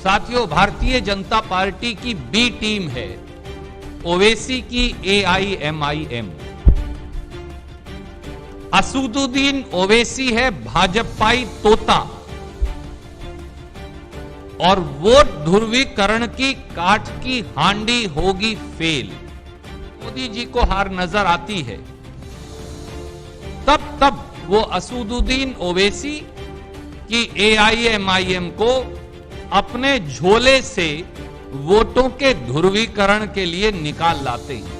साथियों, भारतीय जनता पार्टी की B team है ओवैसी की AIMIM। असदुद्दीन ओवैसी है भाजपाई तोता और वोट ध्रुवीकरण की काठ की हांडी होगी फेल। मोदी जी को हार नजर आती है तब वो असदुद्दीन ओवैसी की AIMIM को अपने झोले से वोटों के ध्रुवीकरण के लिए निकाल लाते हैं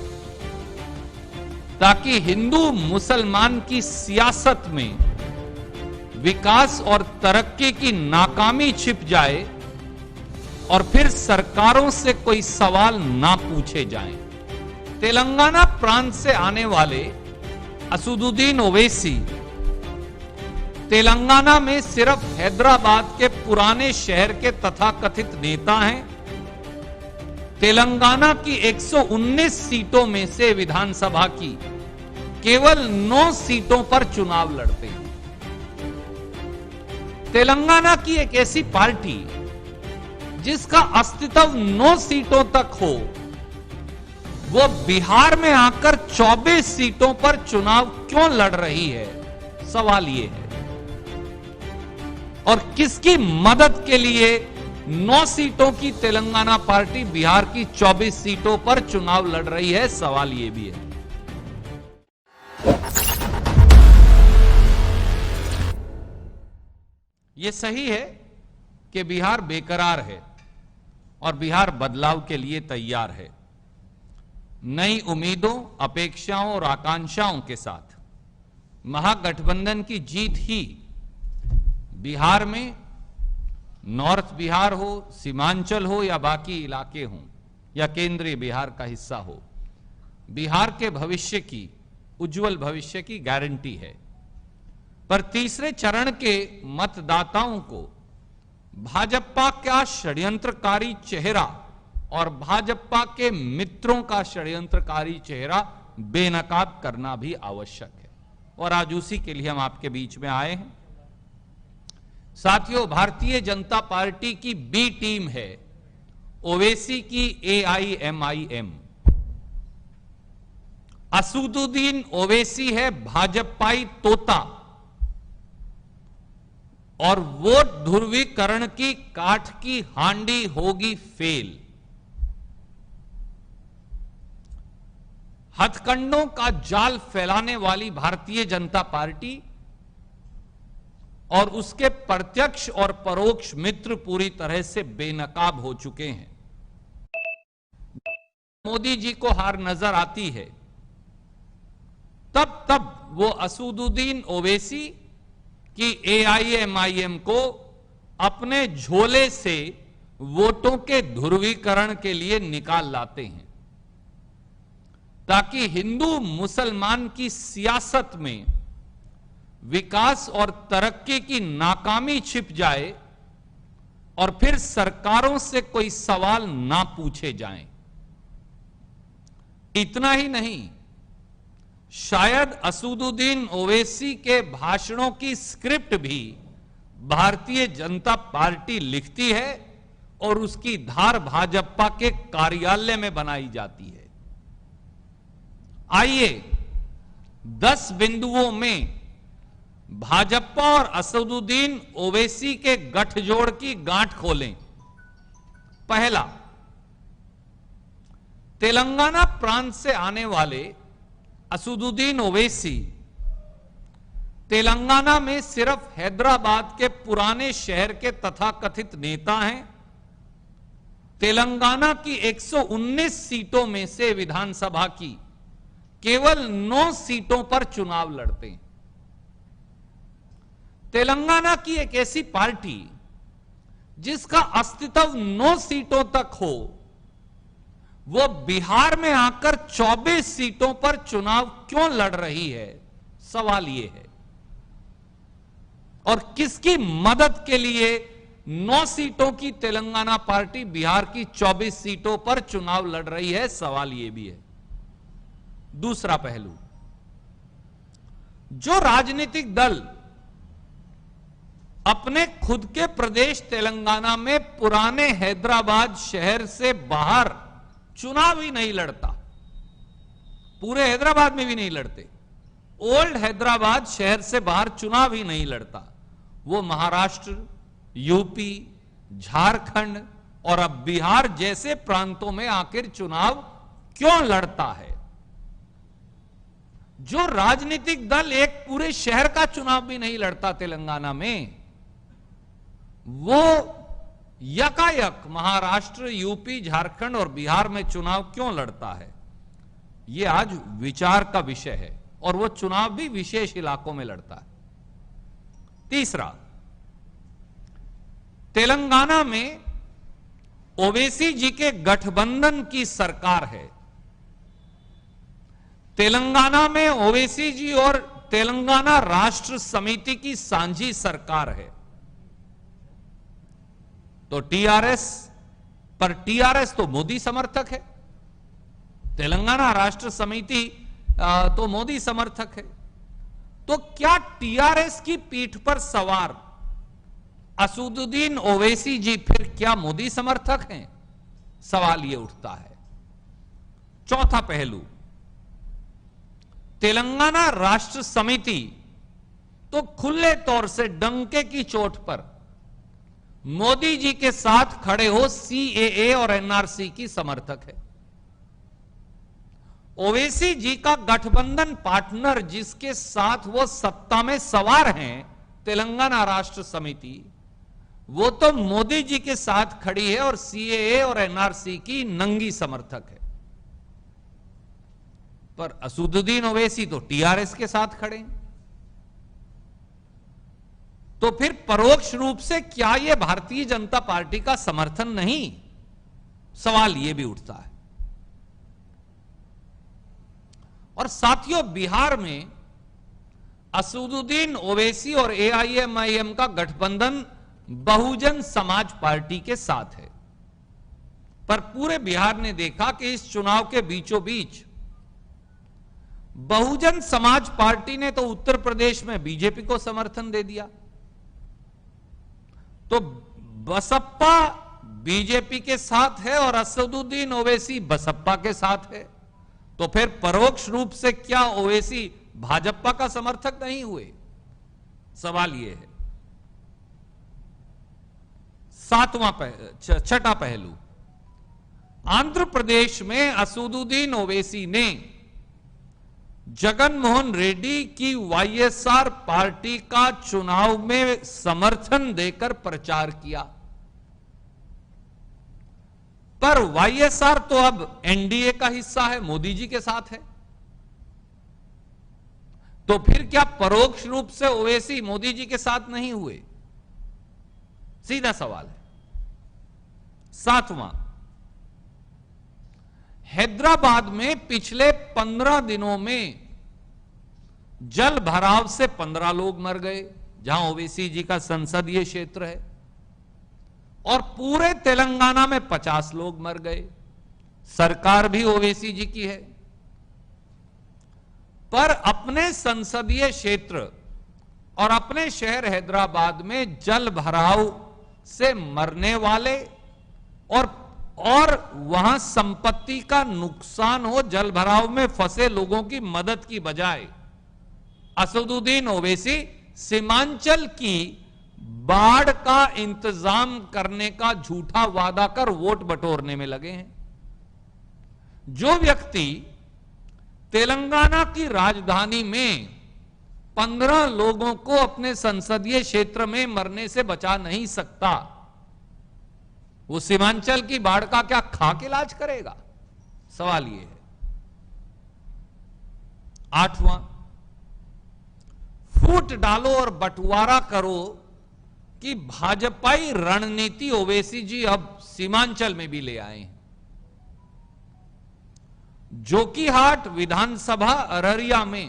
ताकि हिंदू मुसलमान की सियासत में विकास और तरक्की की नाकामी छिप जाए और फिर सरकारों से कोई सवाल ना पूछे जाएं। तेलंगाना प्रांत से आने वाले असदुद्दीन ओवैसी तेलंगाना में सिर्फ हैदराबाद के पुराने शहर के तथाकथित नेता हैं। तेलंगाना की 119 सीटों में से विधानसभा की केवल 9 सीटों पर चुनाव लड़ते हैं। तेलंगाना की एक ऐसी पार्टी जिसका अस्तित्व 9 सीटों तक हो, वो बिहार में आकर 24 सीटों पर चुनाव क्यों लड़ रही है? सवाल यह है। और किसकी मदद के लिए 9 सीटों की तेलंगाना पार्टी बिहार की 24 सीटों पर चुनाव लड़ रही है? सवाल यह भी है। यह सही है कि बिहार बेकरार है और बिहार बदलाव के लिए तैयार है। नई उम्मीदों, अपेक्षाओं और आकांक्षाओं के साथ महागठबंधन की जीत ही बिहार में, नॉर्थ बिहार हो, सीमांचल हो या बाकी इलाके हों या केंद्रीय बिहार का हिस्सा हो, बिहार के भविष्य की, उज्जवल भविष्य की गारंटी है। पर तीसरे चरण के मतदाताओं को भाजपा का षड्यंत्रकारी चेहरा और भाजपा के मित्रों का षड्यंत्रकारी चेहरा बेनकाब करना भी आवश्यक है और आज उसी के लिए हम आपके बीच में आए हैं। साथियों, भारतीय जनता पार्टी की बी टीम है ओवैसी की AIMIM। असदुद्दीन ओवैसी है भाजपाई तोता और वोट ध्रुवीकरण की काठ की हांडी होगी फेल। हथकंडों का जाल फैलाने वाली भारतीय जनता पार्टी और उसके प्रत्यक्ष और परोक्ष मित्र पूरी तरह से बेनकाब हो चुके हैं। मोदी जी को हार नजर आती है तब वो असदुद्दीन ओवैसी की AIMIM को अपने झोले से वोटों के ध्रुवीकरण के लिए निकाल लाते हैं ताकि हिंदू मुसलमान की सियासत में विकास और तरक्की की नाकामी छिप जाए और फिर सरकारों से कोई सवाल ना पूछे जाएं। इतना ही नहीं, शायद असदुद्दीन ओवैसी के भाषणों की स्क्रिप्ट भी भारतीय जनता पार्टी लिखती है और उसकी धार भाजपा के कार्यालय में बनाई जाती है। आइए 10 बिंदुओं में भाजपा और असदुद्दीन ओवैसी के गठजोड़ की गांठ खोलें। पहला, तेलंगाना प्रांत से आने वाले असदुद्दीन ओवैसी तेलंगाना में सिर्फ हैदराबाद के पुराने शहर के तथाकथित नेता हैं। तेलंगाना की 119 सीटों में से विधानसभा की केवल 9 सीटों पर चुनाव लड़ते हैं। तेलंगाना की एक ऐसी पार्टी जिसका अस्तित्व 9 सीटों तक हो, वो बिहार में आकर 24 सीटों पर चुनाव क्यों लड़ रही है? सवाल यह है। और किसकी मदद के लिए 9 सीटों की तेलंगाना पार्टी बिहार की 24 सीटों पर चुनाव लड़ रही है? सवाल यह भी है। दूसरा पहलू, जो राजनीतिक दल अपने खुद के प्रदेश तेलंगाना में पुराने हैदराबाद शहर से बाहर चुनाव ही नहीं लड़ता, पूरे हैदराबाद में भी नहीं लड़ते, ओल्ड हैदराबाद शहर से बाहर चुनाव ही नहीं लड़ता, वो महाराष्ट्र, यूपी, झारखंड और अब बिहार जैसे प्रांतों में आखिर चुनाव क्यों लड़ता है? जो राजनीतिक दल एक पूरे शहर का चुनाव भी नहीं लड़ता तेलंगाना में, वो यकायक महाराष्ट्र, यूपी, झारखंड और बिहार में चुनाव क्यों लड़ता है? यह आज विचार का विषय है और वो चुनाव भी विशेष इलाकों में लड़ता है। तीसरा, तेलंगाना में ओवैसी जी के गठबंधन की सरकार है। तेलंगाना में ओवैसी जी और तेलंगाना राष्ट्र समिति की सांझी सरकार है। तो टीआरएस, पर टीआरएस तो मोदी समर्थक है, तेलंगाना राष्ट्र समिति तो मोदी समर्थक है। तो क्या टीआरएस की पीठ पर सवार असदुद्दीन ओवैसी जी फिर क्या मोदी समर्थक हैं? सवाल यह उठता है। चौथा पहलू, तेलंगाना राष्ट्र समिति तो खुले तौर से डंके की चोट पर मोदी जी के साथ खड़े हो सीएए और एनआरसी की समर्थक है। ओवैसी जी का गठबंधन पार्टनर जिसके साथ वो सत्ता में सवार हैं, तेलंगाना राष्ट्र समिति, वो तो मोदी जी के साथ खड़ी है और सीएए और एनआरसी की नंगी समर्थक है। पर असदुद्दीन ओवैसी तो टीआरएस के साथ खड़े हैं। तो फिर परोक्ष रूप से क्या यह भारतीय जनता पार्टी का समर्थन नहीं? सवाल यह भी उठता है। और साथियों, बिहार में असदुद्दीन ओवैसी और एआईएमआईएम का गठबंधन बहुजन समाज पार्टी के साथ है। पर पूरे बिहार ने देखा कि इस चुनाव के बीचों बीच बहुजन समाज पार्टी ने तो उत्तर प्रदेश में बीजेपी को समर्थन दे दिया, तो बसपा बीजेपी के साथ है और असदुद्दीन ओवैसी बसपा के साथ है। तो फिर परोक्ष रूप से क्या ओवैसी भाजपा का समर्थक नहीं हुए? सवाल यह है। छठा पहलू, आंध्र प्रदेश में असदुद्दीन ओवैसी ने जगनमोहन रेड्डी की वाईएसआर पार्टी का चुनाव में समर्थन देकर प्रचार किया। पर वाईएसआर तो अब एनडीए का हिस्सा है, मोदी जी के साथ है। तो फिर क्या परोक्ष रूप से ओवैसी मोदी जी के साथ नहीं हुए? सीधा सवाल है। सातवां, हैदराबाद में पिछले 15 दिनों में जल भराव से 15 लोग मर गए, जहां ओवैसी जी का संसदीय क्षेत्र है, और पूरे तेलंगाना में 50 लोग मर गए। सरकार भी ओवैसी जी की है। पर अपने संसदीय क्षेत्र और अपने शहर हैदराबाद में जल भराव से मरने वाले और वहां संपत्ति का नुकसान हो, जल भराव में फंसे लोगों की मदद की बजाय असदुद्दीन ओवैसी सीमांचल की बाढ़ का इंतजाम करने का झूठा वादा कर वोट बटोरने में लगे हैं। जो व्यक्ति तेलंगाना की राजधानी में 15 लोगों को अपने संसदीय क्षेत्र में मरने से बचा नहीं सकता, वो सीमांचल की बाढ़ का क्या खाक इलाज करेगा? सवाल यह है। आठवां, फूट डालो और बंटवारा करो कि भाजपाई रणनीति ओवैसी जी अब सीमांचल में भी ले आए हैं। जोकीहाट विधानसभा अररिया में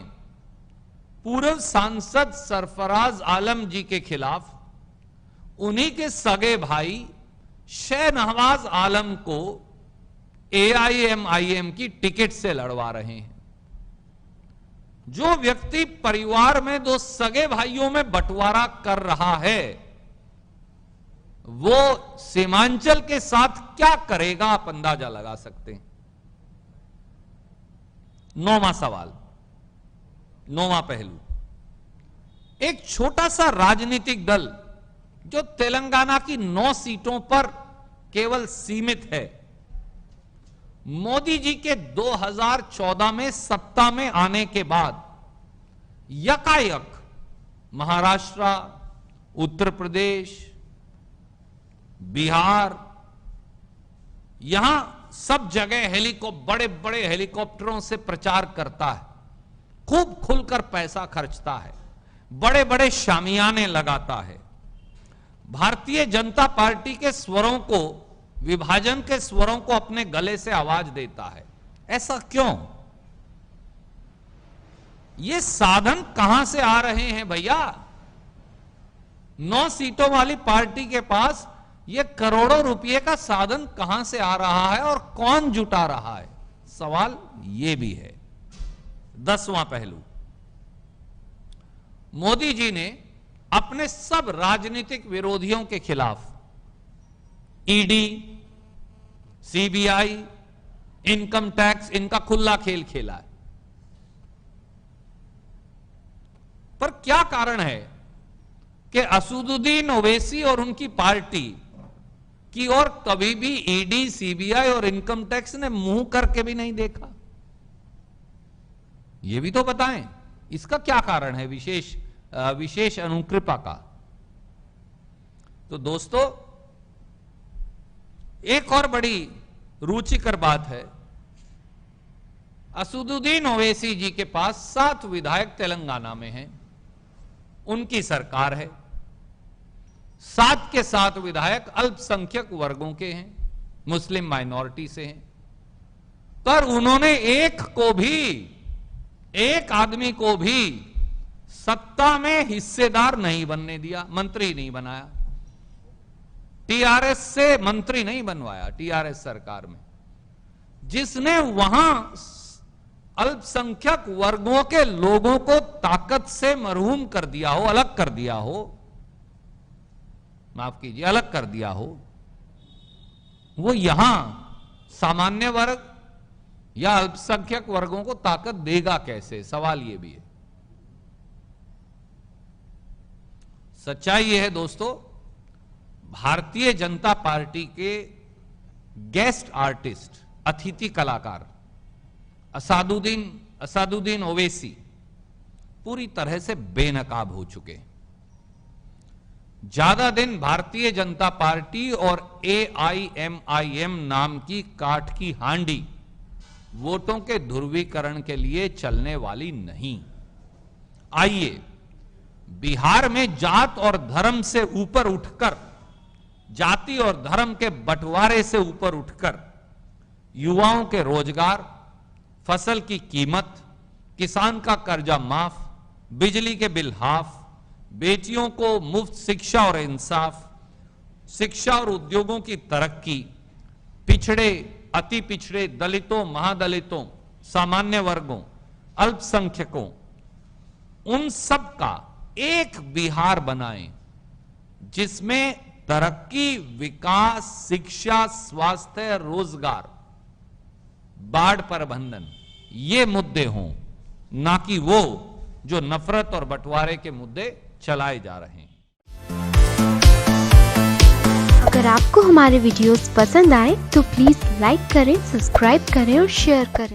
पूर्व सांसद सरफराज आलम जी के खिलाफ उन्हीं के सगे भाई शहनवाज आलम को एआईएमआईएम की टिकट से लड़वा रहे हैं। जो व्यक्ति परिवार में दो सगे भाइयों में बंटवारा कर रहा है, वो सीमांचल के साथ क्या करेगा, आप अंदाजा लगा सकते हैं। 9वां सवाल, 9वां पहलू, एक छोटा सा राजनीतिक दल जो तेलंगाना की 9 सीटों पर केवल सीमित है, मोदी जी के 2014 में सत्ता में आने के बाद यकायक महाराष्ट्र, उत्तर प्रदेश, बिहार, यहां सब जगह बड़े बड़े हेलीकॉप्टरों से प्रचार करता है, खूब खुलकर पैसा खर्चता है, बड़े बड़े शामियाने लगाता है, भारतीय जनता पार्टी के स्वरों को, विभाजन के स्वरों को अपने गले से आवाज देता है। ऐसा क्यों? ये साधन कहां से आ रहे हैं भैया? 9 सीटों वाली पार्टी के पास ये करोड़ों रुपए का साधन कहां से आ रहा है और कौन जुटा रहा है? सवाल ये भी है। 10वां पहलू, मोदी जी ने अपने सब राजनीतिक विरोधियों के खिलाफ ईडी, सीबीआई, इनकम टैक्स, इनका खुला खेल खेला है। पर क्या कारण है कि असदुद्दीन ओवैसी और उनकी पार्टी की और कभी भी ईडी, सीबीआई और इनकम टैक्स ने मुंह करके भी नहीं देखा? यह भी तो बताएं, इसका क्या कारण है विशेष अनुकृपा का? तो दोस्तों, एक और बड़ी रुचिकर बात है, असदुद्दीन ओवैसी जी के पास 7 विधायक तेलंगाना में हैं, उनकी सरकार है, 7 के 7 विधायक अल्पसंख्यक वर्गों के हैं, मुस्लिम माइनॉरिटी से हैं, पर उन्होंने एक आदमी को भी सत्ता में हिस्सेदार नहीं बनने दिया, मंत्री नहीं बनाया, टीआरएस से मंत्री नहीं बनवाया, टीआरएस सरकार में, जिसने वहां अल्पसंख्यक वर्गों के लोगों को ताकत से मरहूम कर दिया हो, अलग कर दिया हो, माफ कीजिए, अलग कर दिया हो, वो यहां सामान्य वर्ग या अल्पसंख्यक वर्गों को ताकत देगा कैसे? सवाल ये भी है। सच्चाई यह है दोस्तों, भारतीय जनता पार्टी के गेस्ट आर्टिस्ट, अतिथि कलाकार असदुद्दीन ओवैसी पूरी तरह से बेनकाब हो चुके। ज्यादा दिन भारतीय जनता पार्टी और AIMIM नाम की काठ की हांडी वोटों के ध्रुवीकरण के लिए चलने वाली नहीं। आइए, बिहार में जात और धर्म से ऊपर उठकर, जाति और धर्म के बंटवारे से ऊपर उठकर युवाओं के रोजगार, फसल की कीमत, किसान का कर्जा माफ, बिजली के बिल हाफ, बेटियों को मुफ्त शिक्षा और इंसाफ, शिक्षा और उद्योगों की तरक्की, पिछड़े, अति पिछड़े, दलितों, महादलितों, सामान्य वर्गों, अल्पसंख्यकों, उन सब का एक बिहार बनाएं जिसमें तरक्की, विकास, शिक्षा, स्वास्थ्य, रोजगार, बाढ़ प्रबंधन, ये मुद्दे हों, ना कि वो जो नफरत और बंटवारे के मुद्दे चलाए जा रहे हैं। अगर आपको हमारे वीडियोस पसंद आए तो प्लीज लाइक करें, सब्सक्राइब करें और शेयर करें।